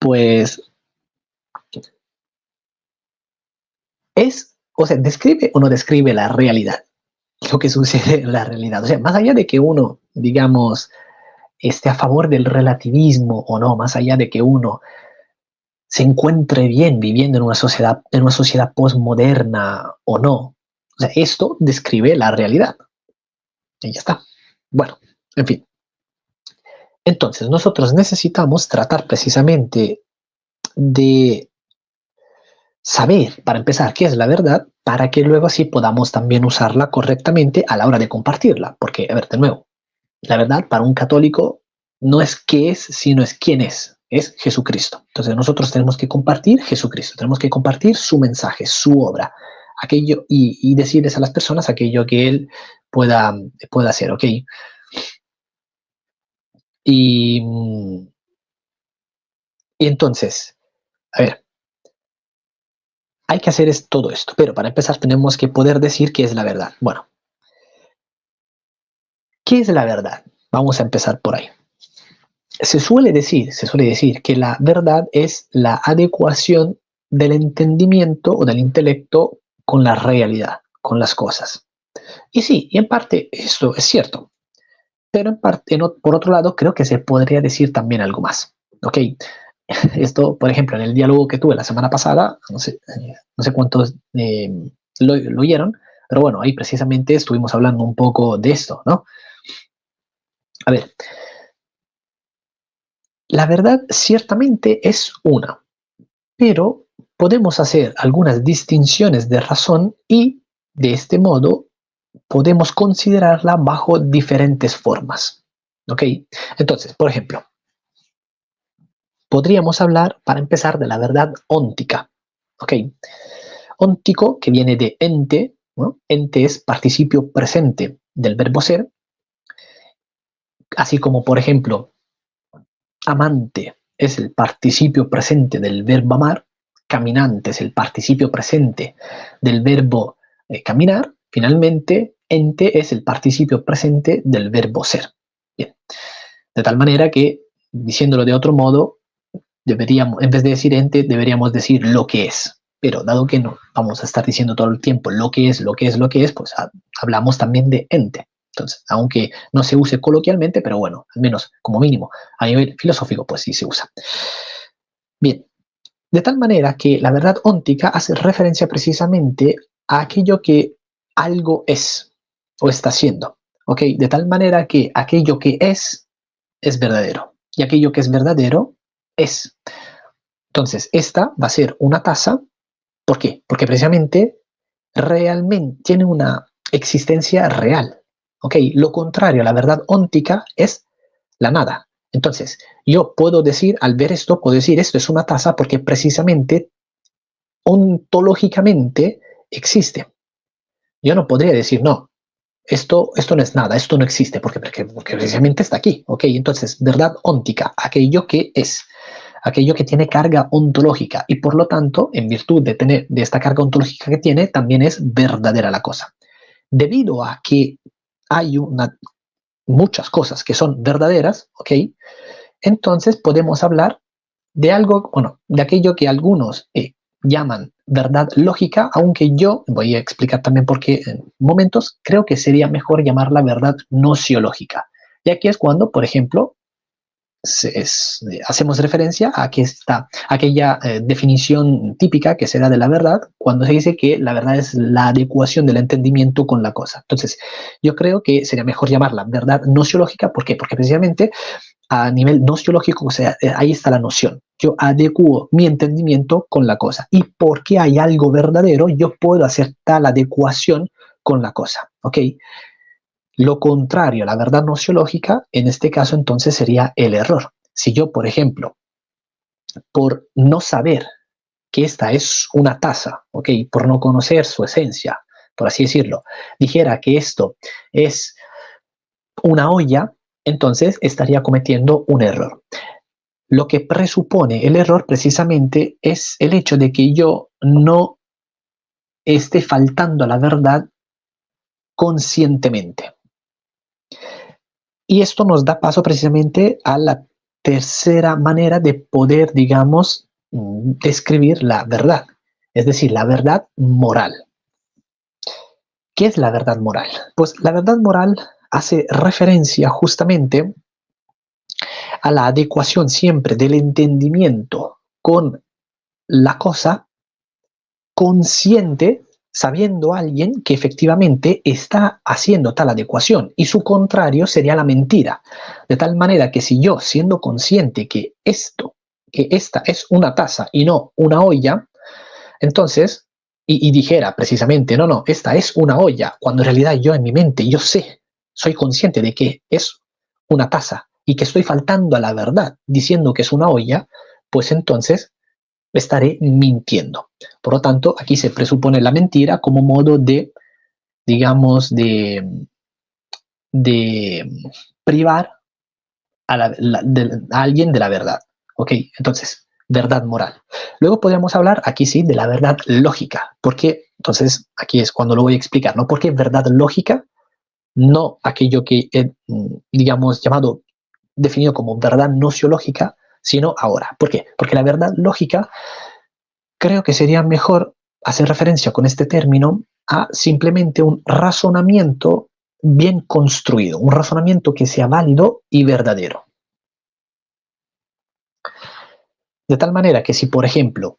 Pues ¿describe o no describe la realidad? Lo que sucede en la realidad. O sea, más allá de que uno, digamos, esté a favor del relativismo o no, más allá de que uno se encuentre bien viviendo en una sociedad postmoderna o no. O sea, esto describe la realidad. Y ya está. Bueno, en fin. Entonces, nosotros necesitamos tratar precisamente de saber, para empezar, qué es la verdad, para que luego así podamos también usarla correctamente a la hora de compartirla. Porque, a ver, de nuevo, la verdad para un católico no es qué es, sino es quién es Jesucristo. Entonces nosotros tenemos que compartir Jesucristo, tenemos que compartir su mensaje, su obra, aquello y decirles a las personas aquello que Él pueda hacer, ¿ok? Y, y entonces, a ver, hay que hacer todo esto, pero para empezar tenemos que poder decir qué es la verdad. Bueno, ¿qué es la verdad? Vamos a empezar por ahí. Se suele decir que la verdad es la adecuación del entendimiento o del intelecto con la realidad, con las cosas. Y sí, y en parte esto es cierto, pero en parte, por otro lado, creo que se podría decir también algo más. ¿Ok? Esto, por ejemplo, en el diálogo que tuve la semana pasada, no sé cuántos lo oyeron, pero bueno, ahí precisamente estuvimos hablando un poco de esto, ¿no? A ver, la verdad ciertamente es una, pero podemos hacer algunas distinciones de razón y de este modo podemos considerarla bajo diferentes formas. ¿Ok? Entonces, por ejemplo, podríamos hablar, para empezar, de la verdad óntica. ¿Ok? Óntico, que viene de ente, ¿no? Ente es participio presente del verbo ser, así como, por ejemplo, amante es el participio presente del verbo amar, caminante es el participio presente del verbo caminar, finalmente, ente es el participio presente del verbo ser. Bien. De tal manera que, diciéndolo de otro modo, deberíamos, en vez de decir ente, deberíamos decir lo que es. Pero dado que no vamos a estar diciendo todo el tiempo lo que es, lo que es, lo que es, pues hablamos también de ente. Entonces, aunque no se use coloquialmente, pero bueno, al menos como mínimo a nivel filosófico, pues sí se usa. Bien, de tal manera que la verdad óntica hace referencia precisamente a aquello que algo es o está siendo, ¿ok? De tal manera que aquello que es verdadero y aquello que es verdadero es. Entonces, esta va a ser una taza. ¿Por qué? Porque precisamente realmente tiene una existencia real, ¿ok? Lo contrario a la verdad óntica es la nada. Entonces, yo puedo decir, al ver esto, puedo decir esto es una taza porque precisamente ontológicamente existe. Yo no podría decir, no, esto no es nada, esto no existe, porque precisamente está aquí, ¿ok? Entonces, verdad óntica, aquello que es, aquello que tiene carga ontológica y por lo tanto, en virtud de esta carga ontológica que tiene, también es verdadera la cosa. Debido a que hay muchas cosas que son verdaderas, ¿ok? Entonces podemos hablar de algo, bueno, de aquello que algunos llaman verdad lógica, aunque yo voy a explicar también por qué en momentos creo que sería mejor llamarla verdad nociológica. Y aquí es cuando, por ejemplo, hacemos referencia a aquella definición típica que se da de la verdad cuando se dice que la verdad es la adecuación del entendimiento con la cosa. Entonces, yo creo que sería mejor llamarla verdad nociológica. ¿Por qué? Porque precisamente a nivel nociológico, o sea, ahí está la noción. Yo adecuo mi entendimiento con la cosa. Y porque hay algo verdadero, yo puedo hacer tal adecuación con la cosa. ¿Ok? Lo contrario, la verdad nociológica, en este caso entonces sería el error. Si yo, por ejemplo, por no saber que esta es una taza, ¿ok? Por no conocer su esencia, por así decirlo, dijera que esto es una olla, entonces estaría cometiendo un error. Lo que presupone el error precisamente es el hecho de que yo no esté faltando a la verdad conscientemente. Y esto nos da paso precisamente a la tercera manera de poder, digamos, describir la verdad, es decir, la verdad moral. ¿Qué es la verdad moral? Pues la verdad moral hace referencia justamente a la adecuación siempre del entendimiento con la cosa, consciente, sabiendo alguien que efectivamente está haciendo tal adecuación, y su contrario sería la mentira. De tal manera que si yo, siendo consciente que esta es una taza y no una olla, entonces, y dijera precisamente, no, no, esta es una olla, cuando en realidad yo en mi mente, yo sé, soy consciente de que es una taza y que estoy faltando a la verdad diciendo que es una olla, pues entonces estaré mintiendo. Por lo tanto, aquí se presupone la mentira como modo de, digamos, de privar a alguien de la verdad. ¿Ok? Entonces, verdad moral. Luego podríamos hablar, aquí sí, de la verdad lógica. Porque, entonces, aquí es cuando lo voy a explicar, ¿no? Porque verdad lógica, no aquello que he, digamos, definido como verdad nociológica, sino ahora. ¿Por qué? Porque la verdad lógica creo que sería mejor hacer referencia con este término a simplemente un razonamiento bien construido, un razonamiento que sea válido y verdadero. De tal manera que si, por ejemplo,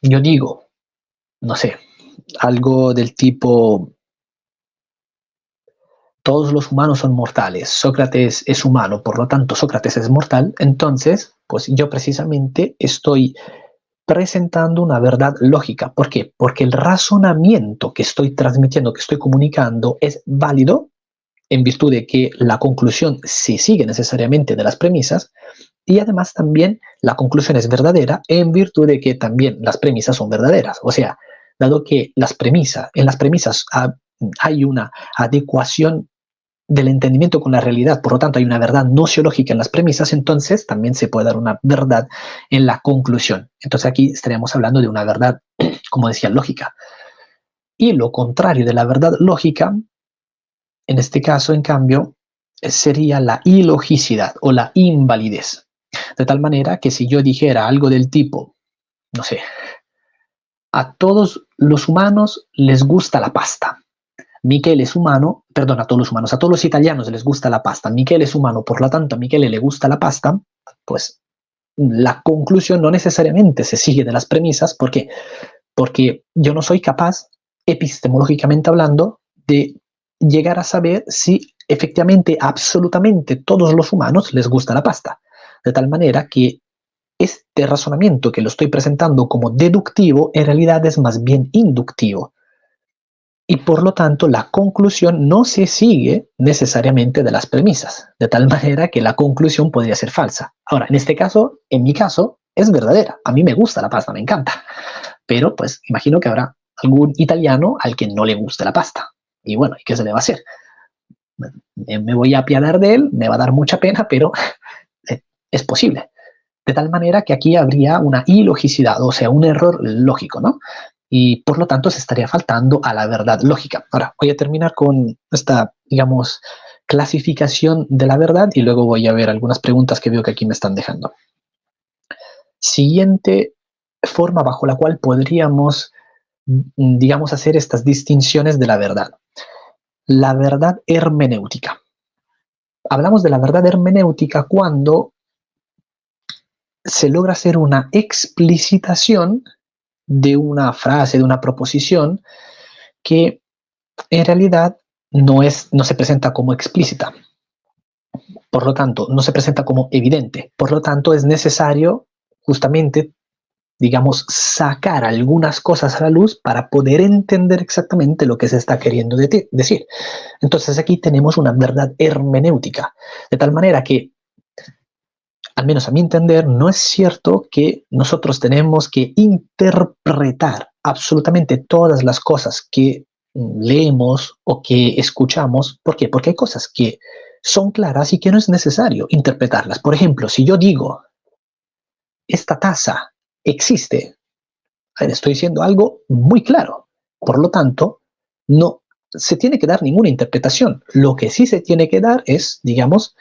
yo digo, no sé, algo del tipo, todos los humanos son mortales, Sócrates es humano, por lo tanto Sócrates es mortal, entonces, pues yo precisamente estoy presentando una verdad lógica. ¿Por qué? Porque el razonamiento que estoy transmitiendo, que estoy comunicando, es válido en virtud de que la conclusión se sigue necesariamente de las premisas, y además también la conclusión es verdadera en virtud de que también las premisas son verdaderas. O sea, dado que en las premisas hay una adecuación del entendimiento con la realidad, por lo tanto hay una verdad nociológica en las premisas, entonces también se puede dar una verdad en la conclusión. Entonces aquí estaríamos hablando de una verdad, como decía, lógica. Y lo contrario de la verdad lógica, en este caso, en cambio, sería la ilogicidad o la invalidez. De tal manera que si yo dijera algo del tipo, no sé, a todos los humanos les gusta la pasta. Michele es humano, perdón, a todos los humanos, a todos los italianos les gusta la pasta. Michele es humano, por lo tanto a Michele le gusta la pasta, pues la conclusión no necesariamente se sigue de las premisas. ¿Por qué? Porque yo no soy capaz, epistemológicamente hablando, de llegar a saber si efectivamente, absolutamente todos los humanos les gusta la pasta. De tal manera que este razonamiento que lo estoy presentando como deductivo, en realidad es más bien inductivo. Y por lo tanto, la conclusión no se sigue necesariamente de las premisas, de tal manera que la conclusión podría ser falsa. Ahora, en este caso, en mi caso, es verdadera. A mí me gusta la pasta, me encanta. Pero pues imagino que habrá algún italiano al que no le guste la pasta. Y bueno, ¿y qué se le va a hacer? Me voy a apiadar de él, me va a dar mucha pena, pero es posible. De tal manera que aquí habría una ilogicidad, o sea, un error lógico, ¿no? Y por lo tanto se estaría faltando a la verdad lógica. Ahora, voy a terminar con esta, digamos, clasificación de la verdad y luego voy a ver algunas preguntas que veo que aquí me están dejando. Siguiente forma bajo la cual podríamos, digamos, hacer estas distinciones de la verdad. La verdad hermenéutica. Hablamos de la verdad hermenéutica cuando se logra hacer una explicitación de una frase, de una proposición, que en realidad no se presenta como explícita. Por lo tanto, no se presenta como evidente. Por lo tanto, es necesario justamente, digamos, sacar algunas cosas a la luz para poder entender exactamente lo que se está queriendo decir. Entonces aquí tenemos una verdad hermenéutica, de tal manera que, al menos a mi entender, no es cierto que nosotros tenemos que interpretar absolutamente todas las cosas que leemos o que escuchamos. ¿Por qué? Porque hay cosas que son claras y que no es necesario interpretarlas. Por ejemplo, si yo digo, esta taza existe, estoy diciendo algo muy claro. Por lo tanto, no se tiene que dar ninguna interpretación. Lo que sí se tiene que dar es, digamos,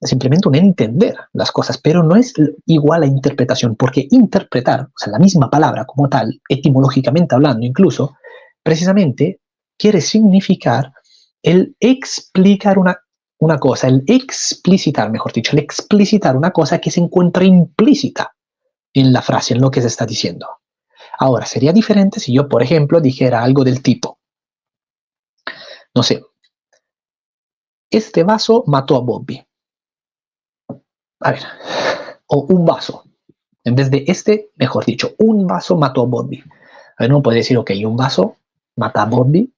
es simplemente un entender las cosas, pero no es igual a interpretación, porque interpretar, o sea, la misma palabra como tal, etimológicamente hablando incluso, precisamente quiere significar el explicar una cosa, el explicitar, mejor dicho, el explicitar una cosa que se encuentra implícita en la frase, en lo que se está diciendo. Ahora, sería diferente si yo, por ejemplo, dijera algo del tipo, no sé, este vaso mató a Bobby. A ver, o un vaso. En vez de este, mejor dicho, un vaso mató a Bobby. A ver, uno puede decir, ok, un vaso mata a Bobby.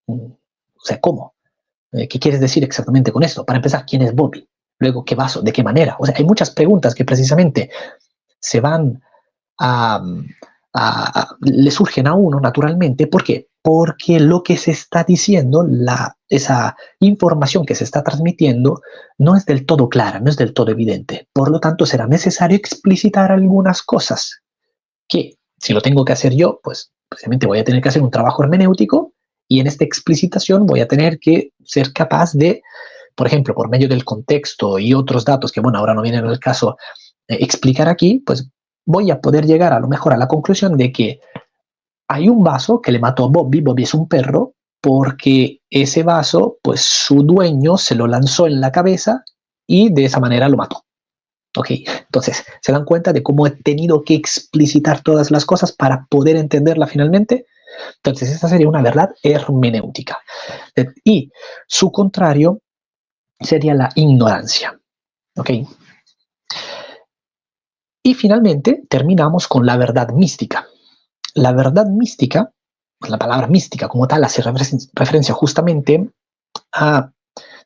O sea, ¿cómo? ¿Qué quieres decir exactamente con esto? Para empezar, ¿quién es Bobby? Luego, ¿qué vaso? ¿De qué manera? O sea, hay muchas preguntas que precisamente se van a, le surgen a uno naturalmente. ¿Por qué? Porque lo que se está diciendo, esa información que se está transmitiendo, no es del todo clara, no es del todo evidente. Por lo tanto, será necesario explicitar algunas cosas que, si lo tengo que hacer yo, pues precisamente voy a tener que hacer un trabajo hermenéutico y en esta explicitación voy a tener que ser capaz de, por ejemplo, por medio del contexto y otros datos que, bueno, ahora no vienen al caso explicar aquí, pues voy a poder llegar a lo mejor a la conclusión de que hay un vaso que le mató a Bobby. Bobby es un perro porque ese vaso, pues su dueño se lo lanzó en la cabeza y de esa manera lo mató. Ok, entonces, ¿se dan cuenta de cómo he tenido que explicitar todas las cosas para poder entenderla finalmente? Entonces, esta sería una verdad hermenéutica. Y su contrario sería la ignorancia. Ok. Y finalmente terminamos con la verdad mística. La verdad mística, la palabra mística como tal, hace referencia justamente a,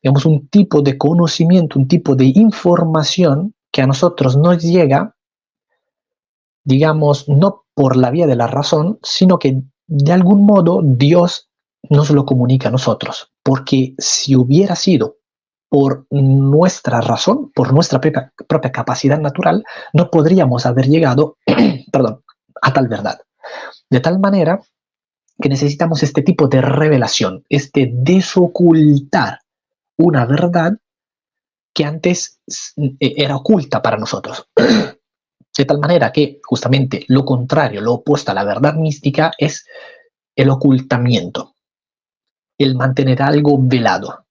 digamos, un tipo de conocimiento, un tipo de información que a nosotros nos llega, digamos, no por la vía de la razón, sino que de algún modo Dios nos lo comunica a nosotros. Porque si hubiera sido por nuestra razón, por nuestra propia capacidad natural, no podríamos haber llegado perdón, a tal verdad. De tal manera que necesitamos este tipo de revelación, este desocultar una verdad que antes era oculta para nosotros. De tal manera que justamente lo contrario, lo opuesto a la verdad mística es el ocultamiento, el mantener algo velado.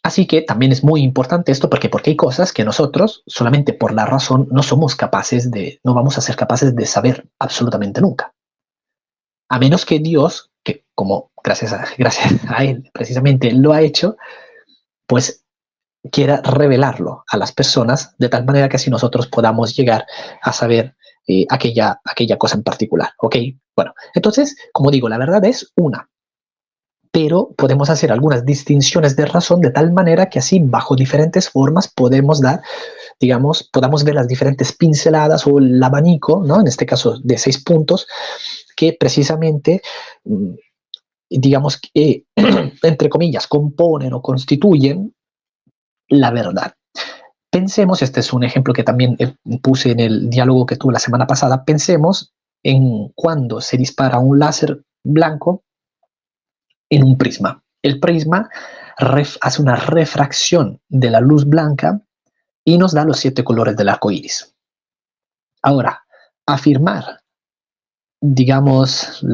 Así que también es muy importante esto porque hay cosas que nosotros, solamente por la razón, no somos capaces de, no vamos a ser capaces de saber absolutamente nunca. A menos que Dios, que como gracias a Él precisamente lo ha hecho, pues quiera revelarlo a las personas de tal manera que así nosotros podamos llegar a saber aquella cosa en particular. ¿Ok? Bueno, entonces, como digo, la verdad es una, pero podemos hacer algunas distinciones de razón de tal manera que así bajo diferentes formas podemos dar, digamos, podamos ver las diferentes pinceladas o el abanico, ¿no? En este caso de 6 puntos, que precisamente, digamos, entre comillas, componen o constituyen la verdad. Pensemos, este es un ejemplo que también puse en el diálogo que tuve la semana pasada, pensemos en cuando se dispara un láser blanco en un prisma. El prisma hace una refracción de la luz blanca y nos da los 7 colores del arco iris. Ahora, afirmar, digamos,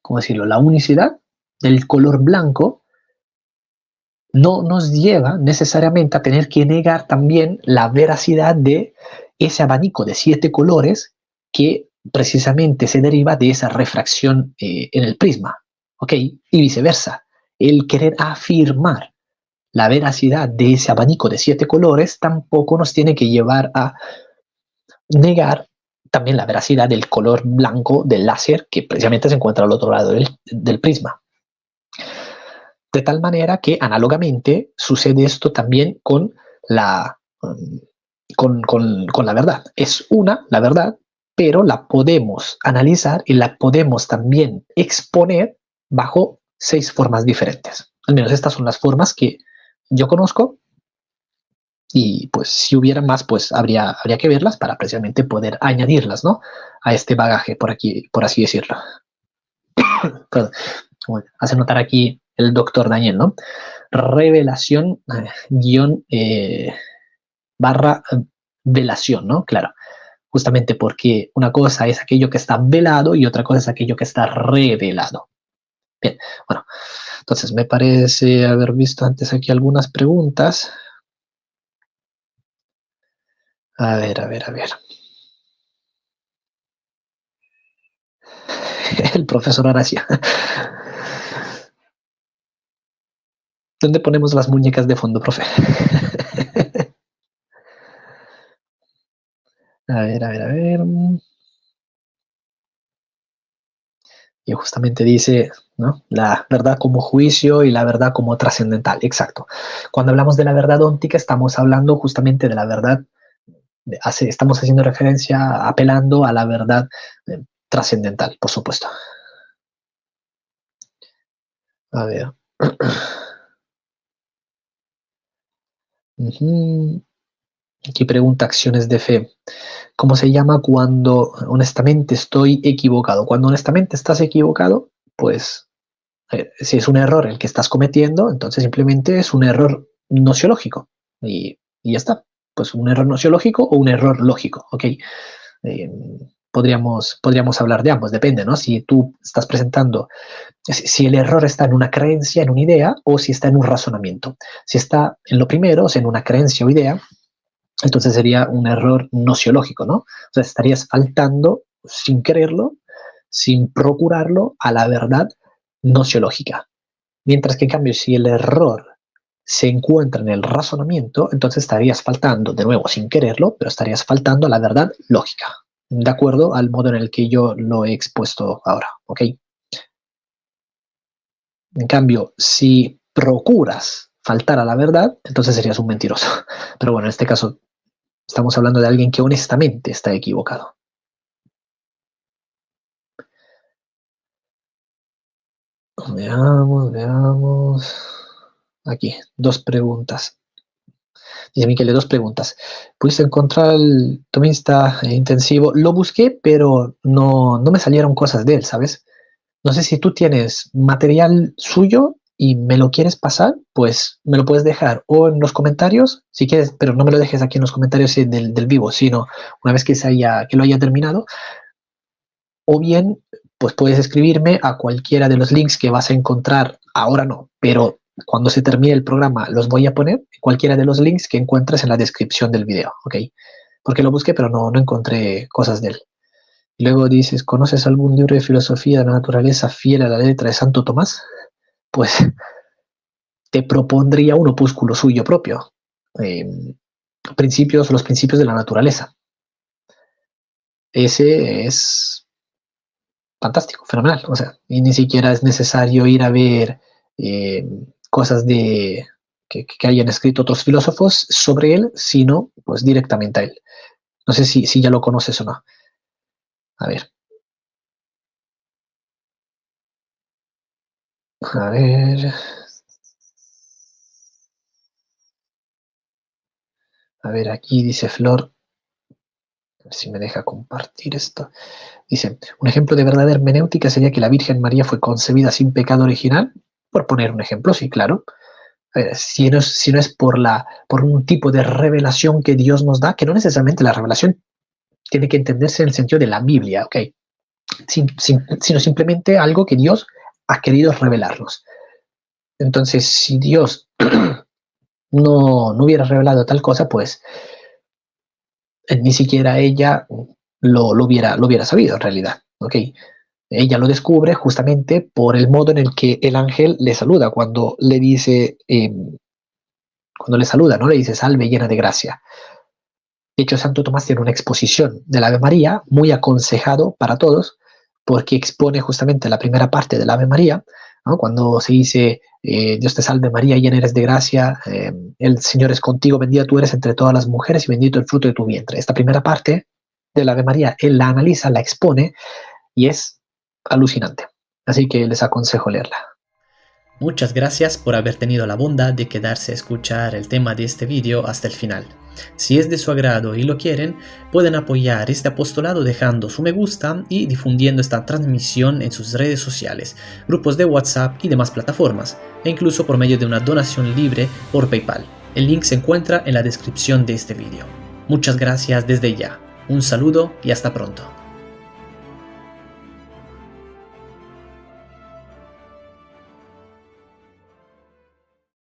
¿cómo decirlo?, la unicidad del color blanco no nos lleva necesariamente a tener que negar también la veracidad de ese abanico de 7 colores que precisamente se deriva de esa refracción en el prisma, ¿ok? Y viceversa. El querer afirmar la veracidad de ese abanico de 7 colores tampoco nos tiene que llevar a negar también la veracidad del color blanco del láser que precisamente se encuentra al otro lado del prisma. De tal manera que análogamente sucede esto también con la verdad. Es la verdad, pero la podemos analizar y la podemos también exponer bajo 6 formas diferentes. Al menos estas son las formas que yo conozco y pues si hubiera más, pues habría que verlas para precisamente poder añadirlas, ¿no?, a este bagaje, por así decirlo. Perdón, como hace notar aquí el doctor Daniel, ¿no? revelación guión barra velación, ¿no? Claro, justamente porque una cosa es aquello que está velado y otra cosa es aquello que está revelado. Bien, bueno, entonces me parece haber visto antes aquí algunas preguntas. A ver, a ver, a ver. El profesor Aracia. ¿Dónde ponemos las muñecas de fondo, profe? A ver, a ver, a ver. Y justamente dice, ¿no? La verdad como juicio y la verdad como trascendental. Exacto. Cuando hablamos de la verdad óntica, estamos hablando justamente de la verdad, estamos haciendo referencia, apelando a la verdad trascendental, por supuesto. A ver. Aquí pregunta acciones de fe. ¿Cómo se llama cuando honestamente estoy equivocado? Cuando honestamente estás equivocado, pues si es un error el que estás cometiendo, entonces simplemente es un error nociológico y ya está. Pues un error nociológico o un error lógico, ¿ok? Podríamos hablar de ambos, depende, ¿no? Si tú estás presentando, si el error está en una creencia, en una idea, o si está en un razonamiento. Si está en lo primero, o sea, en una creencia o idea, entonces sería un error nociológico, ¿no? O sea, estarías faltando sin quererlo, sin procurarlo, a la verdad nociológica. Mientras que en cambio, si el error se encuentra en el razonamiento, entonces estarías faltando, de nuevo, sin quererlo, pero estarías faltando a la verdad lógica, de acuerdo al modo en el que yo lo he expuesto ahora, ¿ok? En cambio, si procuras faltar a la verdad, entonces serías un mentiroso. Pero bueno, en este caso estamos hablando de alguien que honestamente está equivocado. Veamos, veamos. Aquí, dos preguntas. Dice Miquel, dos preguntas. ¿Pudiste encontrar el tomista intensivo? Lo busqué, pero no me salieron cosas de él, ¿sabes? No sé si tú tienes material suyo y me lo quieres pasar, pues me lo puedes dejar o en los comentarios, si quieres, pero no me lo dejes aquí en los comentarios del vivo, sino una vez que lo haya terminado, o bien, pues puedes escribirme a cualquiera de los links que vas a encontrar, ahora no, pero cuando se termine el programa los voy a poner, cualquiera de los links que encuentres en la descripción del video, ¿ok? Porque lo busqué, pero no encontré cosas de él. Luego dices, ¿conoces algún libro de filosofía de la naturaleza fiel a la letra de Santo Tomás? Pues te propondría un opúsculo suyo propio. Los principios de la naturaleza. Ese es fantástico, fenomenal. O sea, y ni siquiera es necesario ir a ver cosas que hayan escrito otros filósofos sobre él, sino pues directamente a él. No sé si ya lo conoces o no. A ver. A ver. A ver, aquí dice Flor. A ver si me deja compartir esto. Dice, un ejemplo de verdadera hermenéutica sería que la Virgen María fue concebida sin pecado original. Por poner un ejemplo, sí, claro. Si no es por un tipo de revelación que Dios nos da, que no necesariamente la revelación tiene que entenderse en el sentido de la Biblia, ¿ok? Sino simplemente algo que Dios ha querido revelarnos. Entonces, si Dios no hubiera revelado tal cosa, pues ni siquiera ella lo hubiera sabido en realidad, ¿ok? Ella lo descubre justamente por el modo en el que el ángel le saluda cuando le dice, cuando le saluda, ¿no? Le dice, salve llena de gracia. De hecho, Santo Tomás tiene una exposición del Ave María muy aconsejado para todos, porque expone justamente la primera parte del Ave María, ¿no? Cuando se dice, Dios te salve María, llena eres de gracia, el Señor es contigo, bendita tú eres entre todas las mujeres y bendito el fruto de tu vientre. Esta primera parte del Ave María, él la analiza, la expone y es alucinante. Así que les aconsejo leerla. Muchas gracias por haber tenido la bondad de quedarse a escuchar el tema de este vídeo hasta el final. Si es de su agrado y lo quieren, pueden apoyar este apostolado dejando su me gusta y difundiendo esta transmisión en sus redes sociales, grupos de WhatsApp y demás plataformas, e incluso por medio de una donación libre por PayPal. El link se encuentra en la descripción de este vídeo. Muchas gracias desde ya. Un saludo y hasta pronto.